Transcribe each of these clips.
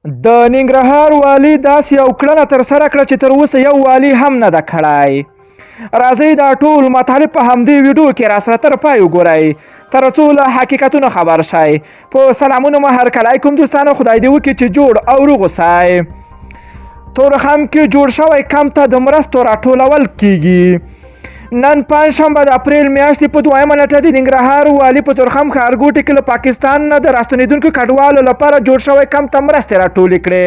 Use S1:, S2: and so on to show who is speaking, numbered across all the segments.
S1: د ننګرهار والي داسې یو کړنه ترسره کړه چې تر اوسه یو والي هم نه ده کړی. راځئ دا ټول مطالب په همدې ویډیو کې راسره تر پای وګورئ تر څو له حقیقتونو خبر شئ. په سلامونو مو هرکلی کوم دوستانو، خدای دې وکړي چې جوړ او روغ اوسئ. تورخم کې جوړ شوی کمپ ته د مرستو راټولول کیږي. نن پنجشنبه د اپریل میاشتې په 2مه نیټه د ننګرهار والي په تورخم ښارګوټي کې له پاکستان نه د راستنېدونکو کډوالو لپاره جوړ شوی کمپ ته مرستې راټولې کړې.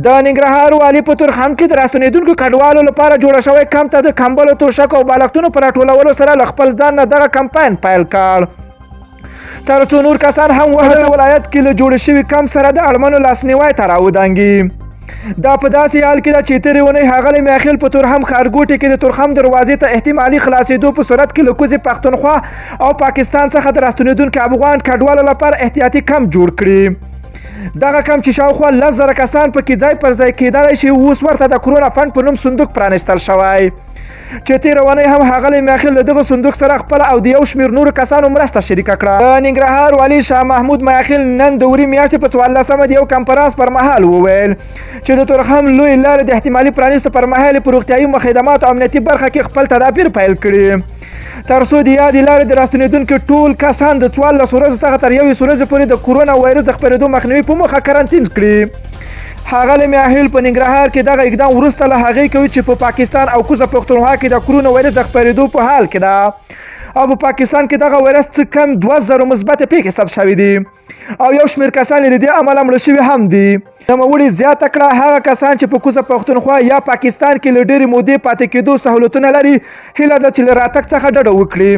S1: د ننګرهار والي په تورخم کې د راستنېدونکو کډوالو لپاره جوړ شوی کمپ ته د کمبلو، توشکو او بالښتونو په راټولولو سره له خپل ځان نه دغه کمپاین پیل کړ، تر څو نور کسان هم وهڅول ولایت کې له جوړ شوي کمپ سره د اړمنو لاسنیوی ته راودانګي. دا په داسې حال کې ده چې تېرې اونۍ ښاغلی میاخیل په تورخم ښارګوټي کې د تورخم دروازې ته احتمالي خلاصېدو په صورت کې له کوزې پښتونخوا او پاکستان څخه د راستنېدونکو افغان کډوالو لپاره احتیاطي کمپ جوړ کړي. دغه کمپ چې شاوخوا 10,000 کسان پکې ځای پر ځای کېدلی شي، اوس ورته د کرونا فنډ په نوم صندوق پرانیستل شوی، چې تېره اونۍ هم ښاغلی میاخیل له دغه صندوق سره خپله او د یو شمېر نورو کسانو مرسته شریکه کړه. د ننګرهار والي شاه محمود میاخیل نن د وري میاشتې په 14مه د یو کنفرانس پر مهال وویل چې د تورخم لوی لارې د احتمالي پرانیستو پر مهال په روغتیایي خدماتو او امنیتي برخه کې خپل تدابیر پیل کړي، تر څو د یادې لارې د راستنېدونکو ټول کسان د 14 ورځو څخه تر 21 ورځې پورې د کرونا وایرس د خپرېدو مخنیوي په موخه کرنټین کړي. ښاغلی میاخیل په ننګرهار کې دغه اقدام وروسته له هغې کوي چې په پاکستان او کوزه پښتونخوا کې د کرونا وایرس د خپرېدو په حال کې ده، او په پاکستان کې دغه وایرس څه کم 2000 مثبته پیښې ثبت شوي دي او یو شمېر کسان له دې امله مړه شوي هم دي. نوموړي زیاته کړه هغه کسان چې په کوزه پښتونخوا یا پاکستان کې له ډېرې مودې پاتې کېدو سهولتونه لري، هیله ده چې له راتګ څخه ډډه وکړي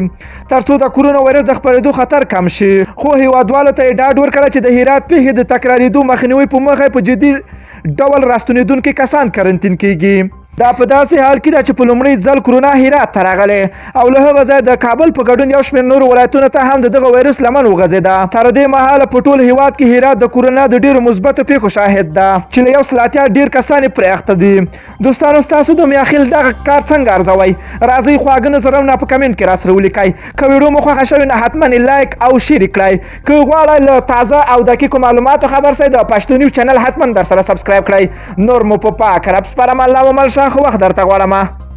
S1: تر څو د کرونا وایرس د خپرېدو خطر کم شي. خو هیوادوالو ته یې ډاډ ورکړه چې د هرات پیښې د تکرارېدو مخنیوي په موخه په جدي ډول راستنېدونکي کسان کرنټین کیږي. دا په داسې حال کې ده چې په لومړي ځل کرونا هرات ته راغلی او له هغه ځایه د کابل په ګډون یو شمېر نورو ولایتونو ته هم د دغه وایرس لمن وغځېده. تر دې مهاله په ټول هیواد کې هرات د کرونا د ډېرو مثبتو پیښو شاهد ده چې له 1 ډېر کسان یې پرې اخته دي. دوستانو، ستاسو د میاخیل دغه کار څنګه ارزوئ؟ راځئ خواږه نظرونه په کمنټ کې راسره ولیکئ. که ویډیو مو خوښه شوې نو حتما لایک او شیر کړئ. که غواړئ له تازه او دقیقو معلوماتو خبر شئ، د پښتو نیوز چینل حتما در سره سبسکرایب کړئ. نور مو په پاک رب سپارم. الله مو مل شه، خو وخت درته غواړم.